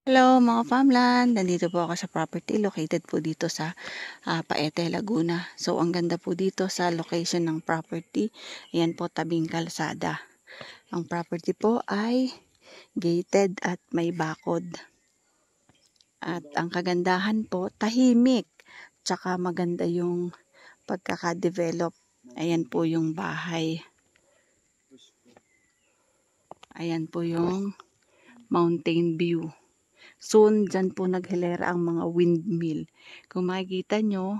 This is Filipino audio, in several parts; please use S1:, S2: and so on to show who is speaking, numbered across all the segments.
S1: Hello mga farmland, nandito po ako sa property located po dito sa Paete, Laguna. So ang ganda po dito sa location ng property, ayan po tabing kalsada. Ang property po ay gated at may bakod. At ang kagandahan po, tahimik, tsaka maganda yung pagkakadevelop. Ayan po yung bahay. Ayan po yung mountain view. Soon, dyan po naghilera ang mga windmill. Kung makikita nyo,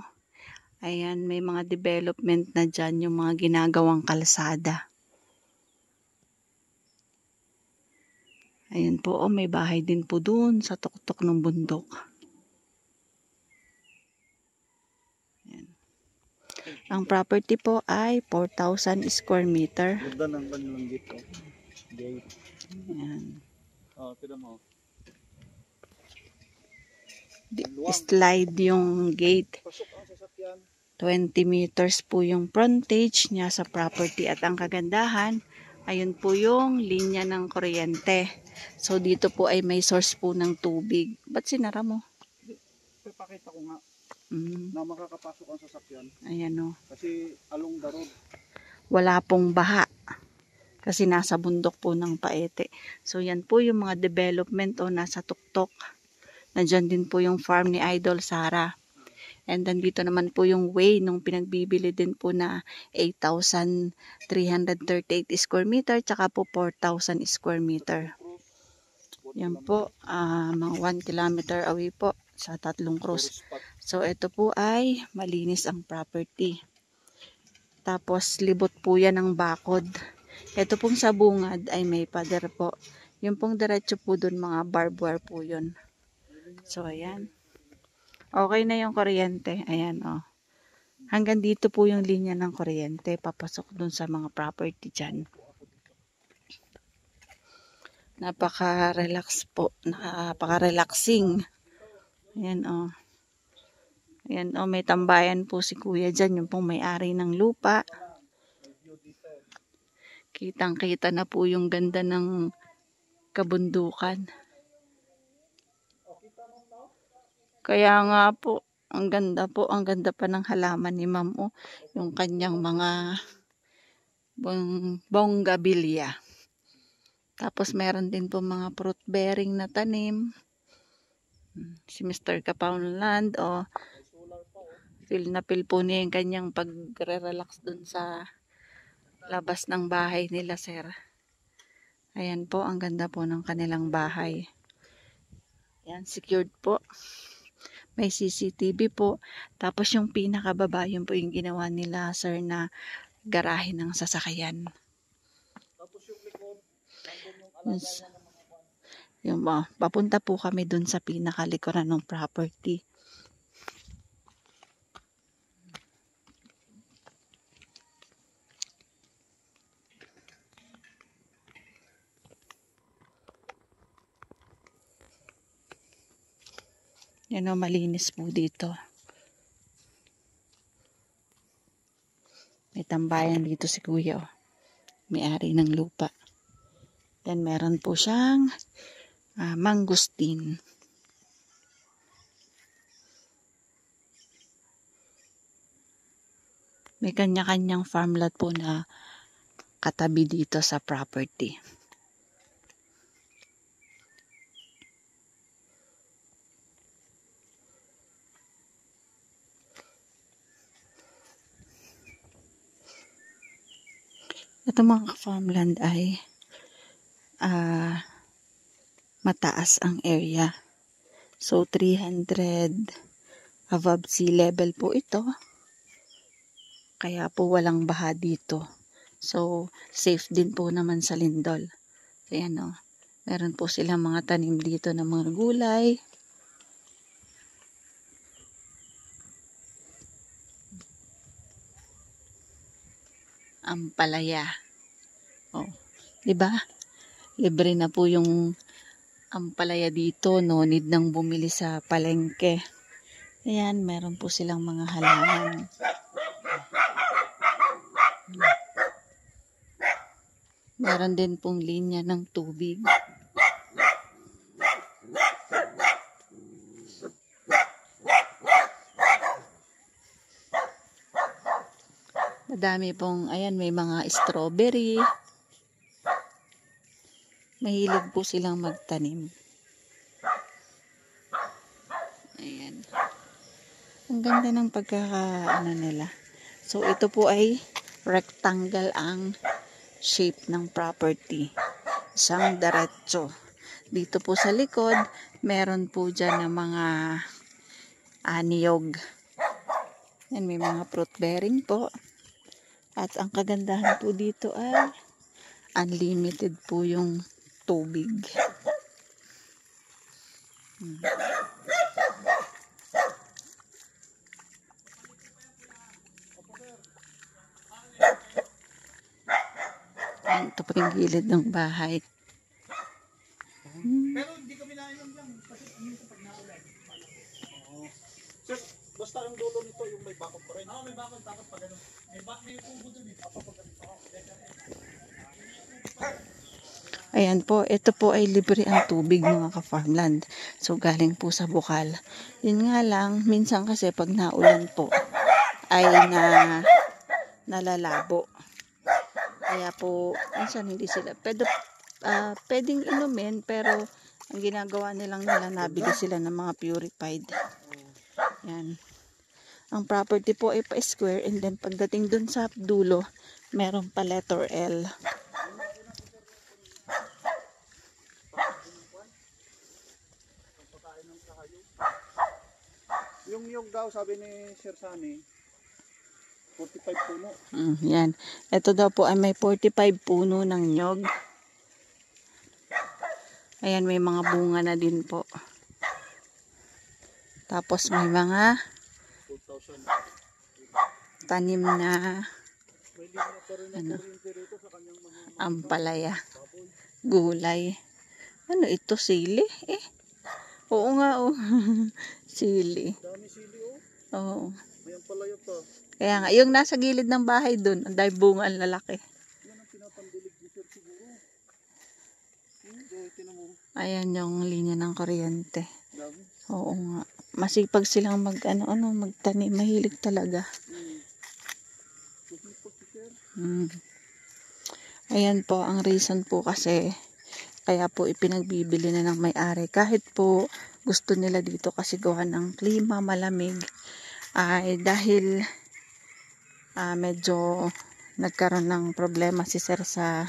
S1: ayan, may mga development na dyan, yung mga ginagawang kalsada. Ayan po, oh, may bahay din po dun sa tuktok ng bundok. Ayan. Ang property po ay 4,000 square meter.
S2: Ganda ng kanilang dito. Gate.
S1: Ayan.
S2: Tira mo.
S1: Slide yung gate. 20 meters po yung frontage niya sa property at ang kagandahan, ayun po yung linya ng kuryente. So dito po ay may source po ng tubig. Ba't sinara mo?
S2: Papakita ko nga na makakapasok ang sasakyan.
S1: Ayan o.
S2: Kasi along the road.
S1: Wala pong baha. Kasi nasa bundok po ng Paete. So yan po yung mga development o nasa tuktok. Nandyan din po yung farm ni Idol Sara. And then dito naman po yung way nung pinagbibili din po na 8,338 square meter tsaka po 4,000 square meter. Yan po, mga 1 kilometer away po sa Tatlong Cruz. So ito po ay malinis ang property. Tapos libot po yan ng bakod. Ito pong sa bungad ay may pader po. Yung pong diretso po dun mga barbed wire po yun. So ayan. Okay na yung kuryente. Ayan o. Hanggang dito po yung linya ng kuryente. Papasok dun sa mga property dyan. Napaka-relax po. Napaka-relaxing. Ayan o. Ayan o. May tambayan po si kuya dyan. Yung pong may-ari ng lupa. Kitang-kita na po yung ganda ng kabundukan. Kaya nga po, ang ganda pa ng halaman ni Ma'am, oh, yung kanyang mga bonggabilya. Tapos meron din po mga fruit bearing na tanim. Si Mr. Kapoundland, oh, feel na feel po niya yung kanyang pagre-relax dun sa labas ng bahay nila, sir. Ayan po, ang ganda po ng kanilang bahay. Ayan, secured po. May CCTV po. Tapos yung pinakababa, yun po yung ginawa nila, sir, na garahe ng sasakyan.
S2: Tapos yung likod,
S1: yung papunta po kami dun sa pinakalikuran ng property. Yan o, malinis po dito. May tambayan dito si kuya, oh. May-ari ng lupa. Then meron po siyang mangustin. May kanya-kanyang farmland po na katabi dito sa property. Ito mga farmland ay mataas ang area. So 300 above sea level po ito. Kaya po walang baha dito. So safe din po naman sa lindol. Ayan o. Meron po silang mga tanim dito ng mga gulay. Ampalaya. Oh, 'di ba? Libre na po yung ampalaya dito, no need nang bumili sa palengke. Ayan, meron po silang mga halaman. Meron din pong linya ng tubig. Madami pong, ayan, may mga strawberry. Mahilig po silang magtanim. Ayan. Ang ganda ng pagkakaano nila. So, ito po ay rectangle ang shape ng property. Isang diretso. Dito po sa likod, meron po dyan ng mga niyog. Yan, may mga fruit bearing po. At ang kagandahan po dito ay unlimited po yung tubig. Ayan, ito po yung gilid ng bahay.
S2: Pero hindi kami nainom lang. Kasi ano pag naulan. Sir, basta yung dulo nito, yung may bakod pa rin. May bakod pa gano'n. May kubo dun eh.
S1: Ayan po, ito po ay libre ang tubig mga ka-farmland. So galing po sa bukal. Yun nga lang, minsan kasi pag naulan po, ay nalalabo. Kaya po, minsan hindi sila, pwedeng inumin, pero ang ginagawa nila, nabili sila ng mga purified. Yan. Ang property po ay pa-square, and then pagdating dun sa dulo, meron pa letter L.
S2: Yung daw, sabi ni Sir Sunny, 45 puno.
S1: Yan. Ito daw po ay may 45 puno ng nyog. Ayan, may mga bunga na din po. Tapos may mga tanim na ampalaya, gulay. Ano ito, sili? Oo nga, oh. Sili.
S2: Dami sili, oh.
S1: Oo.
S2: May ampalaya pa.
S1: Kaya nga, yung nasa gilid ng bahay dun, ang dahil bunga ang lalaki.
S2: Yan ang pinapandilig ni Sir siguro. Tinan mo.
S1: Ayan yung linya ng kuryente.
S2: Dami.
S1: Oo nga. Masipag silang magtanim. Mahilig talaga. Ayan po, ang reason po kasi, kaya po ipinagbibili na ng may-ari. Kahit po gusto nila dito kasi gawa ng klima, malamig, ay dahil medyo nagkaroon ng problema si Sir sa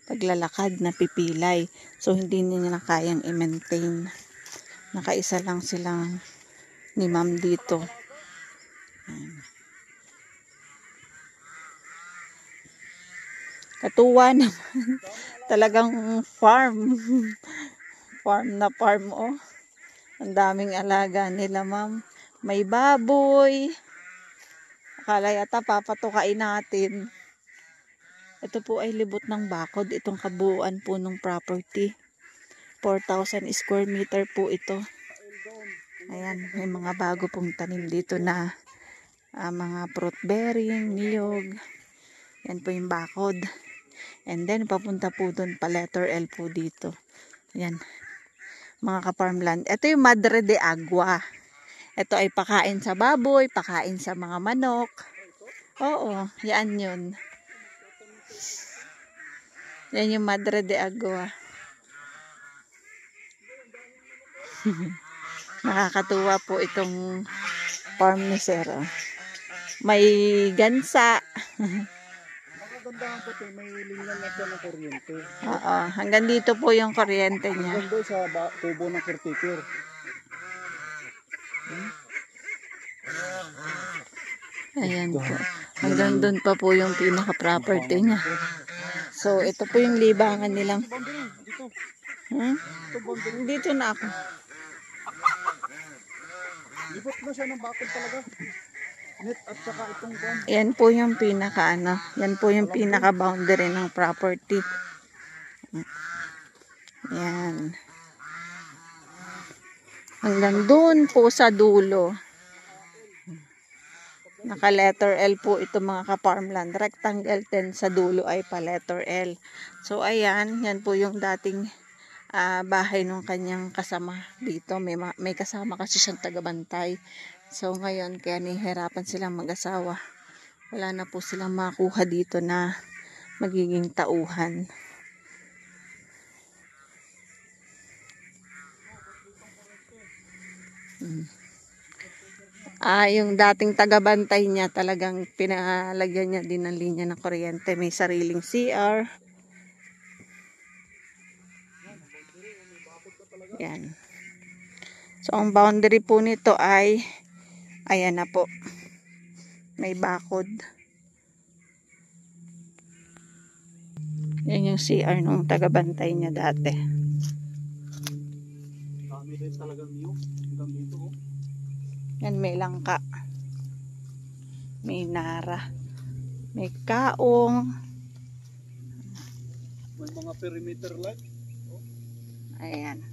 S1: paglalakad na pipilay. So, hindi nila kayang i-maintain. Nakaisa lang silang ni ma'am dito. Katuwa naman. Talagang farm. Farm na farm, oh. Ang daming alaga nila, ma'am. May baboy. Akala yata papatukain natin. Ito po ay libot ng bakod. Itong kabuuan po ng property. 4,000 square meter po ito. Ayan, may mga bago pong tanim dito na mga fruit bearing, niyog. Yan po yung bakod. And then, papunta po doon pa letter L po dito. Yan. Mga ka-farmland. Ito yung Madre de Agua. Ito ay pakain sa baboy, pakain sa mga manok. Oo, yan yun. Yan yung Madre de Agua. Nakakatuwa po itong farm ni Sir. May gansa.
S2: Magandang po ito, may linya na dyan ng kuryente.
S1: Oo, hanggang dito po yung kuryente niya.
S2: Hanggang doon sa tubo ng caretaker.
S1: Ayan po. Hanggang doon pa po yung pinaka-property niya. So, ito po yung libangan nilang. Dito na ako.
S2: Libot na siya ng bakod talaga. Net at saka itong bomb.
S1: Yan po yung yan po yung pinaka-boundary ng property. Yan. Hanggang doon po sa dulo. Naka-letter L po ito mga ka-farmland. Rectangle 10 sa dulo ay pa-letter L. So, ayan. Yan po yung dating bahay ng kanyang kasama dito. May kasama kasi siyang tagabantay. So, ngayon, kaya nihirapan silang mag-asawa. Wala na po silang makuha dito na magiging tauhan. Yung dating tagabantay niya, talagang pinalagyan niya din ng linya ng kuryente. May sariling CR. Yan. So, ang boundary po nito ay, ayan na po. May bakod. Yan yung CR nung tagabantay niya dati.
S2: Dami rin talagang view. Hanggang dito. Oh.
S1: Yan, may langka. May nara. May kaong.
S2: May mga perimeter light. Oh.
S1: Ayan.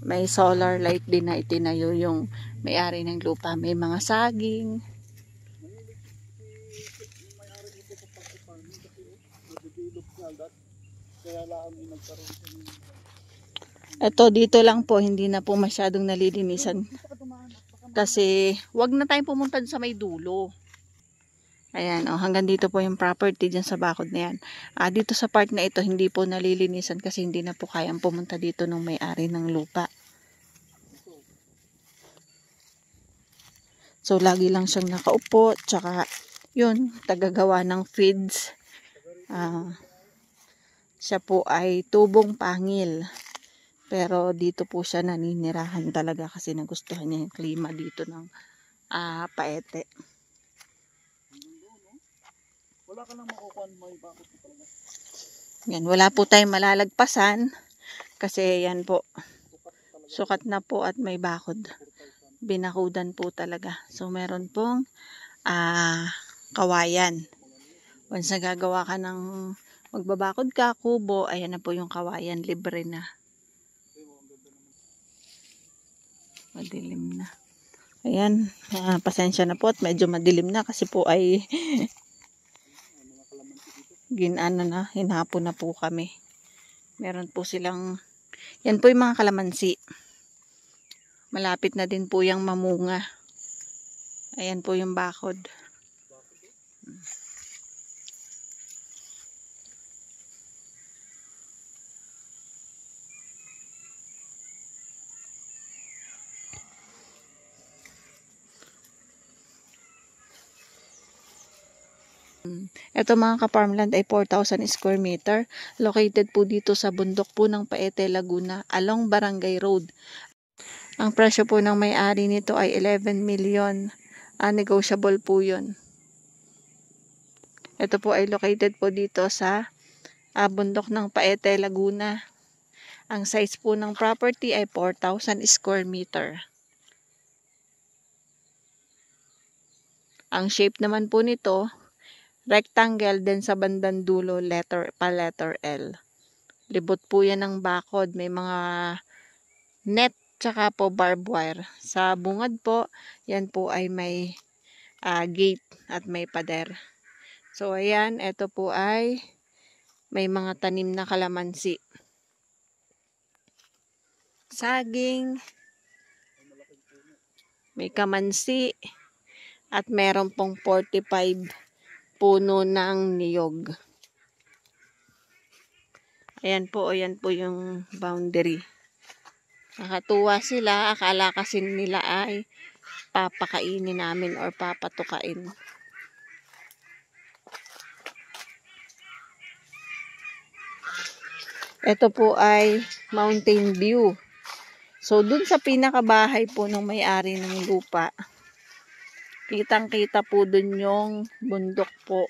S1: May solar light din na itinayo yung may-ari ng lupa. May mga saging.
S2: May-ari dito sa pagpapanin kasi nag-develop nga agad. Kaya lang nagkaroon siya ng...
S1: Ito dito lang po, hindi na po masyadong nalilinisan. Kasi wag na tayong pumunta sa may dulo. Ayan, hanggang dito po yung property dyan sa bakod na yan. Dito sa part na ito, hindi po nalilinisan kasi hindi na po kayang pumunta dito ng may-ari ng lupa. So, lagi lang siyang nakaupo, tsaka yun, tagagawa ng feeds. Siya po ay tubong pangil. Pero dito po siya naninirahan talaga kasi nagustuhan niya yung klima dito ng Paete.
S2: Wala ka nang makukuha may bakod ko talaga.
S1: Yan, wala po tayong malalagpasan kasi yan po. Sukat na po at may bakod. Binakudan po talaga. So meron pong kawayan. Once na gagawa ka ng magbabakod ka, kubo, ayan na po yung kawayan, libre na. Madilim na. Ayan, pasensya na po at medyo madilim na kasi po ay hinapon na po kami. Meron po silang, yan po yung mga kalamansi. Malapit na din po yung mamunga. Ayan po yung bakod. Ito mga ka-farmland ay 4,000 square meter. Located po dito sa bundok po ng Paete, Laguna, along Barangay Road. Ang presyo po ng may-ari nito ay 11 million. Negotiable po yun. Ito po ay located po dito sa bundok ng Paete, Laguna. Ang size po ng property ay 4,000 square meter. Ang shape naman po nito, rectangle, din sa bandang dulo, letter L. Libot po yan ng bakod. May mga net, tsaka po barbed wire. Sa bungad po, yan po ay may gate at may pader. So, ayan, ito po ay may mga tanim na kalamansi. Saging, may kamansi, at meron pong 45 puno ng niyog. Ayan po yung boundary. Nakatuwa sila, akala kasi nila ay papakainin namin or papatukain. Ito po ay mountain view. So, dun sa pinakabahay po ng may-ari ng lupa, kitang-kita po dun yung bundok po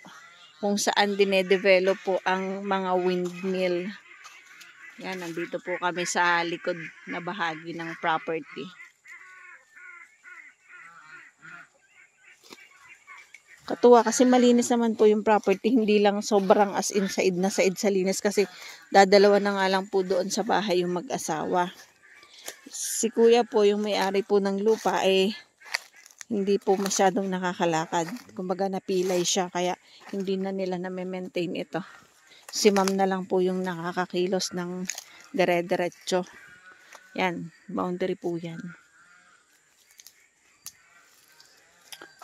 S1: kung saan dinedevelop po ang mga windmill. Yan, nandito po kami sa likod na bahagi ng property. Katuwa kasi malinis naman po yung property, hindi lang sobrang as in said sa linis kasi dadalawa na nga lang po doon sa bahay yung mag-asawa. Si kuya po, yung may-ari po ng lupa, hindi po masyadong nakakalakad. Kumbaga napilay siya, kaya hindi na nila na-maintain ito. Si ma'am na lang po yung nakakakilos ng dire-diretso. Yan, boundary po yan.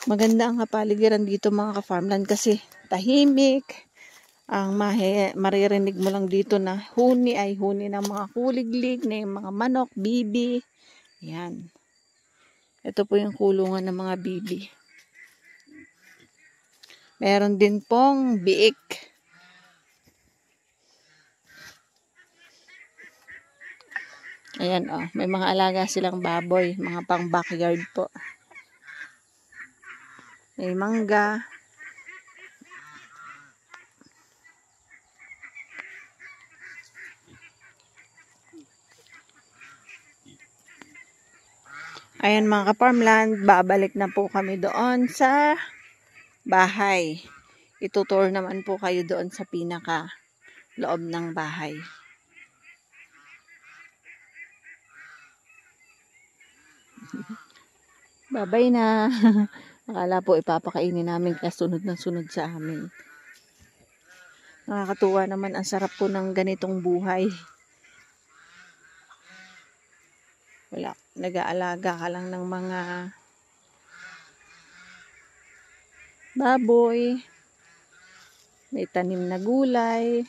S1: Maganda ang kapaligiran dito mga ka-farmland kasi tahimik. Ang maririnig mo lang dito na huni ay huni ng mga kuliglig, ng mga manok, bibi. Yan. Ito po yung kulungan ng mga bibi. Meron din pong biik. Ayan oh, may mga alaga silang baboy, mga pang backyard po. May mangga. Ayan mga ka-farmland, babalik na po kami doon sa bahay. Itutour naman po kayo doon sa pinaka loob ng bahay. Babay na. Akala po ipapakainin namin kaya sunod ng sunod sa amin. Nakakatuwa naman, ang sarap po ng ganitong buhay. Wala, nag-aalaga ka lang ng mga baboy, may tanim na gulay,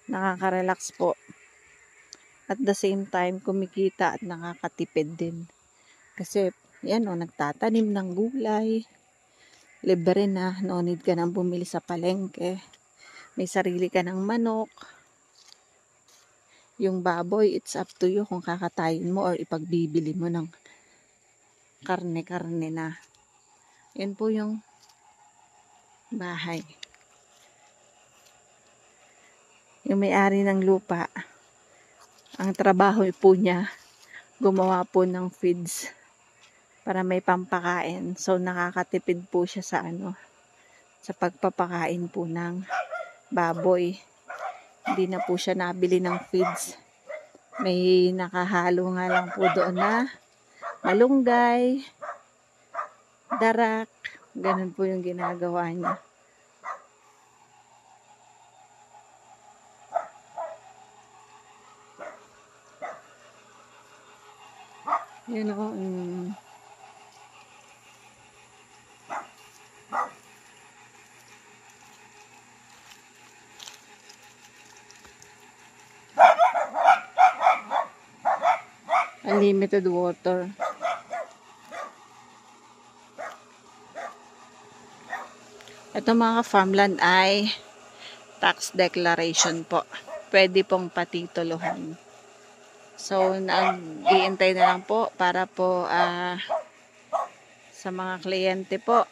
S1: nakaka-relax po. At the same time, kumikita at nakakatipid din. Kasi, yan o, nagtatanim ng gulay, libre na, no need ka nang bumili sa palengke, may sarili ka ng manok. Yung baboy, it's up to you kung kakatayin mo or ipagbibili mo ng karne-karne na. Yan po yung bahay. Yung may-ari ng lupa, ang trabaho po niya, gumawa po ng feeds para may pampakain. So, nakakatipid po siya sa sa pagpapakain po ng baboy. Hindi na po siya nabili ng feeds. May nakahalo nga lang po doon na malunggay, darak, ganun po yung ginagawa niya. Yun o. Unlimited water. Ito mga farmland ay tax declaration po. Pwede pong patituluhan. So, nag-iintay na lang po para po sa mga kliyente po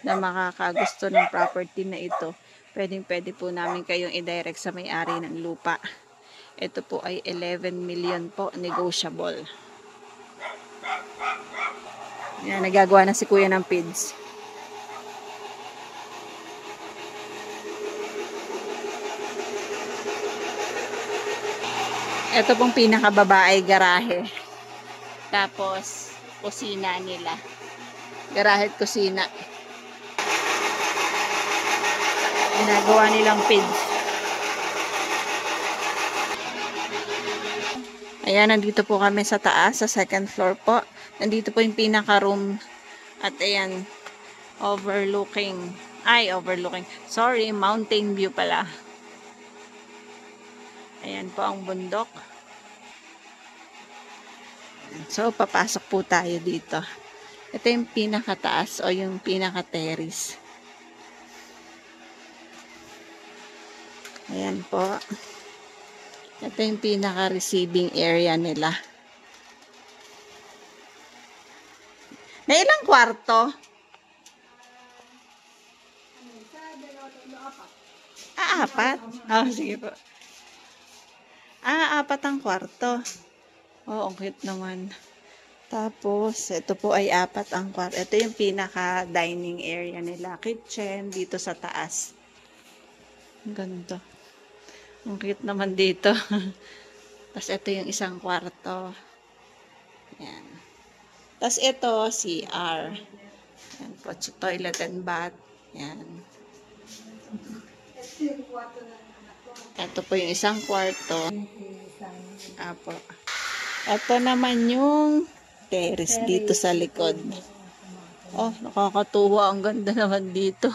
S1: na makakagusto ng property na ito. Pwede po namin kayong i-direct sa may-ari ng lupa. Ito po ay 11 million po, negotiable. Yan, nagagawa na si Kuya ng feeds. Ito pong pinakababa ay garahe. Tapos, kusina nila. Garahe at kusina. Ginagawa nilang feeds. Ayan, nandito po kami sa taas, sa second floor po. Nandito po yung pinaka-room. At ayan, overlooking. Sorry, mountain view pala. Ayan po ang bundok. So, papasok po tayo dito. Ito yung pinakataas o yung pinaka-terrace. Ayan po. Ito yung pinaka-receiving area nila. May ilang kwarto? Apat? Sige po. Apat ang kwarto. Ang cute naman. Tapos, ito po ay apat ang kwarto. Ito yung pinaka-dining area nila. Kitchen, dito sa taas. Ang ganda. Ang cute naman dito. Tapos, ito yung isang kwarto. Yan. Tapos, ito, CR. Yan po, toilet and bath. Yan. Ito po yung isang kwarto. Apo. Ito naman yung terrace dito sa likod. Oh, nakakatuwa. Ang ganda naman dito.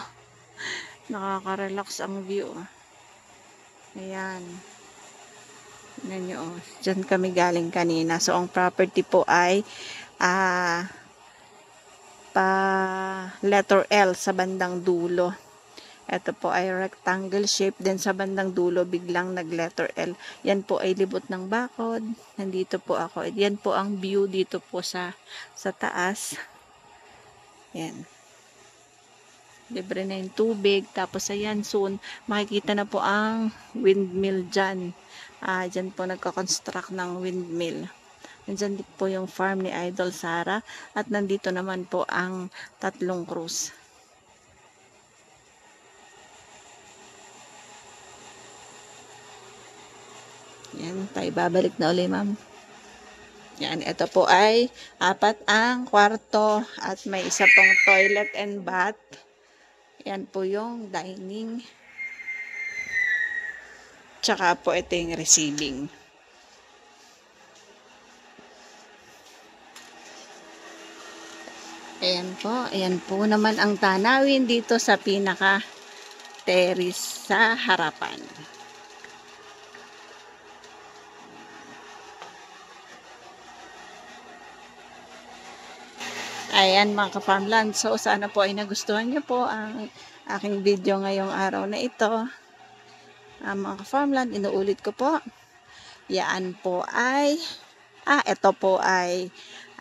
S1: Nakaka-relax ang view. Ayan. Tignan nyo, oh. Diyan kami galing kanina. So, ang property po ay pa letter L sa bandang dulo. Ito po ay rectangle shape. Then sa bandang dulo, biglang nag-letter L. Yan po ay libot ng bakod. Nandito po ako. Yan po ang view dito po sa taas. Yan. Libre na yung tubig. Tapos ayan, soon, makikita na po ang windmill dyan. Dyan po nagka-construct ng windmill. Nandyan din po yung farm ni Idol Sara. At nandito naman po ang Tatlong Cruz. Yan, tayo babalik na ulit, ma'am. Yan, ito po ay 4 ang kwarto at may isa pong toilet and bath. Yan po yung dining. Tsaka po ito yung receiving. Ayan po naman ang tanawin dito sa pinaka terrace sa harapan. Ayan mga ka-farmland, so sana po ay nagustuhan niyo po ang aking video ngayong araw na ito. Mga ka-farmland, inuulit ko po. Yan po ay, ito po ay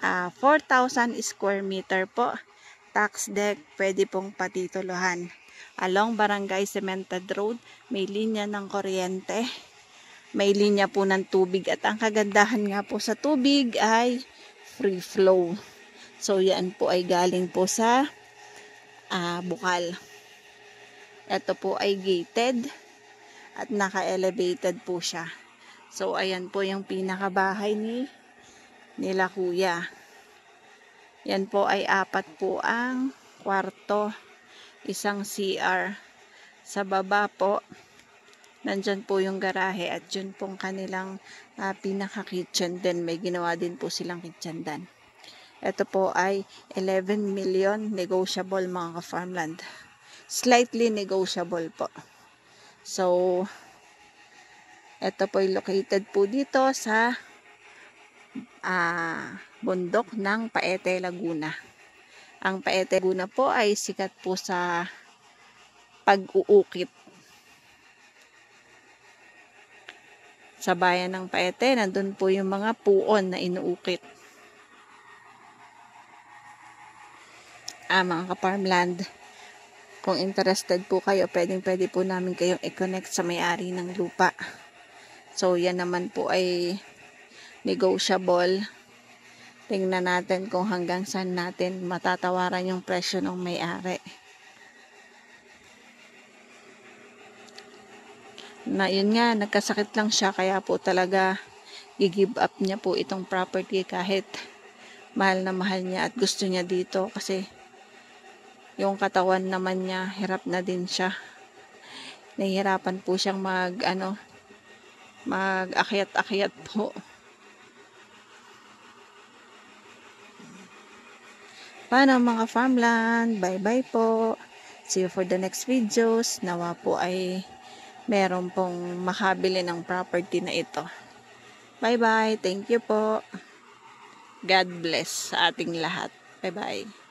S1: 4,000 square meter po. Tax deck, pwede pong patituluhan. Along Barangay Cemented Road, may linya ng kuryente. May linya po ng tubig at ang kagandahan nga po sa tubig ay free flow. So, yan po ay galing po sa bukal. Ito po ay gated at naka-elevated po siya. So, ayan po yung pinakabahay nila kuya. Yan po ay 4 po ang kwarto. Isang CR. Sa baba po, nandyan po yung garahe at yun pong kanilang pinaka-kitchen din. May ginawa din po silang kitchen din. Ito po ay 11 million negotiable mga ka-farmland. Slightly negotiable po. So, ito po ay located po dito sa bundok ng Paete, Laguna. Ang Paete, Laguna po ay sikat po sa pag-uukit. Sa bayan ng Paete, nandun po yung mga puon na inuukit. Mga ka-farmland, kung interested po kayo, pwede po namin kayong i-connect sa may-ari ng lupa. So, yan naman po ay negotiable. Tingnan natin kung hanggang saan natin matatawaran yung presyo ng may-ari. Na yun nga, nagkasakit lang siya, kaya po talaga i-give up niya po itong property kahit mahal na mahal niya at gusto niya dito kasi yung katawan naman niya, hirap na din siya. Nahihirapan po siyang mag-akyat-akyat po. Paano mga farmland? Bye-bye po. See you for the next videos. Nawa po ay meron pong makabili ng property na ito. Bye-bye. Thank you po. God bless sa ating lahat. Bye-bye.